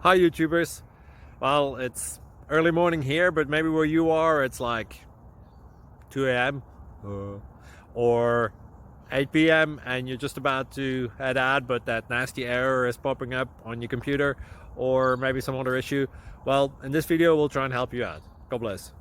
Hi YouTubers. Well, it's early morning here, but maybe where you are it's like 2 a.m. Or 8 p.m. and you're just about to head out, but that nasty error is popping up on your computer, or maybe some other issue. Well, in this video we'll try and help you out. God bless.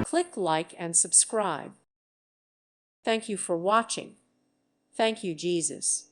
Click like and subscribe. Thank you for watching. Thank you, Jesus.